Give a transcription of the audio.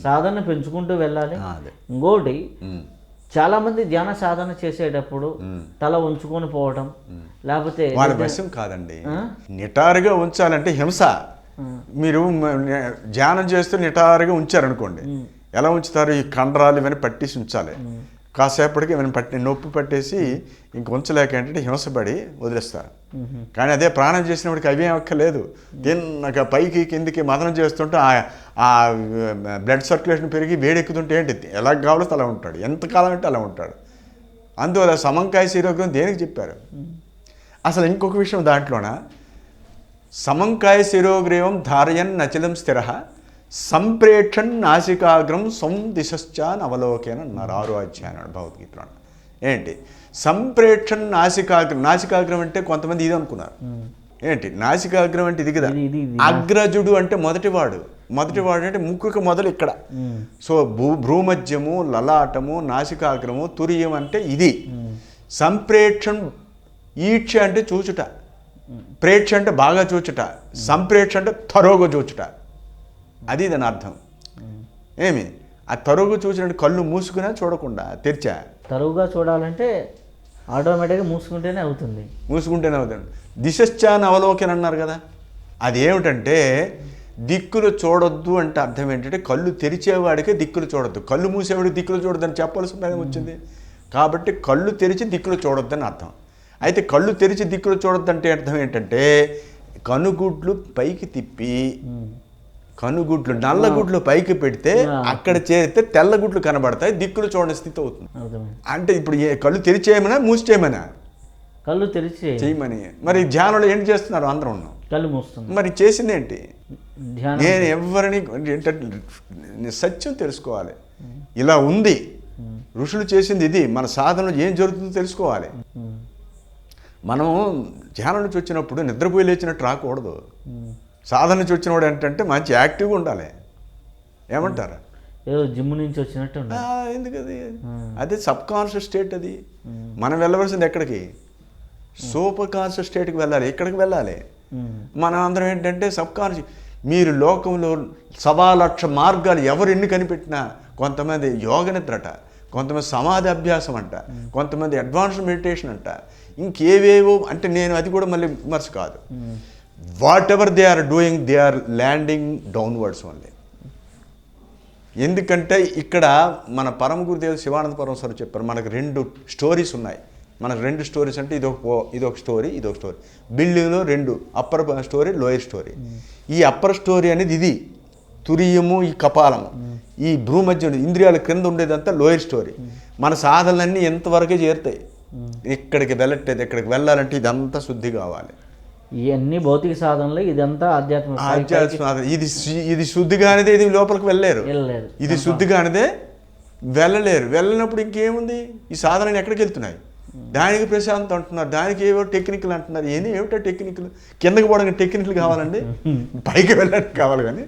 సాధన పెంచుకుంటూ వెళ్ళాలి. ఇంకోటి చాలామంది ధ్యాన సాధన చేసేటప్పుడు తల ఉంచుకొని పోవటం, లేకపోతే వాళ్ళ విషయం కాదండి. నిటారుగా ఉంచాలంటే హింస. మీరు ధ్యానం చేస్తూ నిటారుగా ఉంచారనుకోండి, ఎలా ఉంచుతారు? ఈ కండరాలు ఇవన్నీ పట్టేసి ఉంచాలి. కాసేపటికి ఇవన్నీ నొప్పి పట్టేసి ఇంక ఉంచలేక ఏంటంటే హింసపడి వదిలేస్తారు. కానీ అదే ప్రాణం చేసినప్పటికి అవేం అక్కర్లేదు. నాకు పైకి కిందికి మదనం చేస్తుంటే ఆ బ్లడ్ సర్క్యులేషన్ పెరిగి వేడెక్కుతుంటే ఏంటి ఎలా కావాలో అలా ఉంటాడు, ఎంతకాలం అంటే అలా ఉంటాడు. అందువల్ల సమంకాయ శిరోగ్రం దేనికి చెప్పారు? అసలు ఇంకొక విషయం దాంట్లోన, సమంకాయ శిరోగ్రీవం ధారయన్ నచలం స్థిర సంప్రేక్షణ్ నాసికాగ్రం సందిశాన్ అవలోకేన అన్నారు 6వ అధ్యాయం భగవద్గీతలో. ఏంటి సంప్రేక్షణ్ నాసికాగ్రం? నాసికాగ్రం అంటే కొంతమంది ఇది అనుకున్నారు. ఏంటి నాసికాగ్రం అంటే ఇది కదా. అగ్రజుడు అంటే మొదటివాడు అంటే ముక్కుకు మొదలు ఇక్కడ. సో భ్రూమధ్యము, లలాటము, నాసికాగ్రము, తురియం అంటే ఇది. సంప్రేక్షణ్, ఈక్ష అంటే చూచుట, ప్రేక్ష అంటే బాగా చూచుట, సంప్రేక్ష అంటే తరోగా చూచుట. అది దాని అర్థం. ఏమి ఆ తరుగు చూసినట్టు కళ్ళు మూసుకున్నా చూడకుండా తెరిచా. తరువుగా చూడాలంటే ఆటోమేటిక్గా మూసుకుంటేనే అవుతుంది. దిశశ్చాన్ అవలోకన్ అన్నారు కదా. అదేమిటంటే దిక్కులు చూడొద్దు అంటే అర్థం ఏంటంటే కళ్ళు తెరిచేవాడికి దిక్కులు చూడొద్దు, కళ్ళు మూసేవాడికి దిక్కులు చూడొద్దని చెప్పాల్సిన పని వచ్చింది. కాబట్టి కళ్ళు తెరిచి దిక్కులు చూడొద్దని అర్థం. అయితే కళ్ళు తెరిచి దిక్కులు చూడొద్దంటే అర్థం ఏంటంటే కనుగుడ్లు పైకి తిప్పి, కనుగుడ్లు నల్లగుడ్లు పైకి పెడితే అక్కడ చేరితే తెల్లగుడ్లు కనబడతాయి, దిక్కులు చూడని స్థితి అవుతుంది. అంటే ఇప్పుడు కళ్ళు తెరిచేయమనా మూసి చేయమనా? కళ్ళు తెరిచి చేయమని. మరి ధ్యానంలో ఏంటి చేస్తున్నారు? అందరూ ఉన్నాం, కళ్ళు మూస్తుంది. మరి చేసింది ఏంటి? నేను ఎవరిని ఏంటంటే సత్యం తెలుసుకోవాలి. ఇలా ఉంది, ఋషులు చేసింది ఇది, మన సాధనలో ఏం జరుగుతుందో తెలుసుకోవాలి. మనం ధ్యానం నుంచి వచ్చినప్పుడు నిద్రపోయి లేచినట్టు రాకూడదు. సాధన నుంచి వచ్చినవాడు ఏంటంటే మంచి యాక్టివ్గా ఉండాలి. ఏమంటారు? ఏదో జిమ్ నుంచి వచ్చినట్టు ఎందుకు అది? అదే సబ్ కాన్షియస్ స్టేట్. అది మనం వెళ్ళవలసింది ఎక్కడికి? సూపర్ కాన్షియస్ స్టేట్కి వెళ్ళాలి. ఎక్కడికి వెళ్ళాలి? మనం అందరం ఏంటంటే సబ్ కాన్షియస్. మీరు లోకంలో 1,00,000 మార్గాలు ఎవరు ఎన్ని కనిపెట్టినా, కొంతమంది యోగ నిద్రట, కొంతమంది సమాధి అభ్యాసం అంట, కొంతమంది అడ్వాన్స్డ్ మెడిటేషన్ అంట, ఇంకేవేవో. అంటే నేను అది కూడా మళ్ళీ విమర్శ కాదు. Whatever they are doing, they are landing downwards only. ఎందుకంటే ఇక్కడ మన పరమ గురుదేవులు శివానంద పరమేశ్వరు చెప్పారు, మనకు 2 స్టోరీస్ ఉన్నాయి. మనకు 2 స్టోరీస్ అంటే ఇదొక స్టోరీ. బిల్డింగ్లో 2, అప్పర్ స్టోరీ, లోయర్ స్టోరీ. ఈ అప్పర్ స్టోరీ అనేది ఇది తురియము, ఈ కపాలము, ఈ భ్రూమధ్యం, ఇంద్రియాల క్రింద ఉండేదంతా లోయర్ స్టోరీ. మన సాధనలన్నీ ఎంతవరకే చేరుతాయి. ఇక్కడికి వెళ్ళట్లేదు. ఇక్కడికి వెళ్ళాలంటే ఇదంతా శుద్ధి కావాలి. ఇవన్నీ భౌతిక సాధనలు, ఇదంతా ఆధ్యాత్మిక. ఇది శుద్ధిగానిదే, ఇది లోపలికి వెళ్ళలేరు. ఇది శుద్ధిగానిదే వెళ్ళలేరు. వెళ్ళినప్పుడు ఇంకేముంది? ఈ సాధనలు ఎక్కడికి వెళ్తున్నాయి? దానికి ప్రశాంతం అంటున్నారు, దానికి ఏవో టెక్నికల్ అంటున్నారు. ఏమిటో టెక్నికల్? కిందకి పోవడానికి టెక్నికల్ కావాలండి, పైకి వెళ్ళడానికి కావాలి. కానీ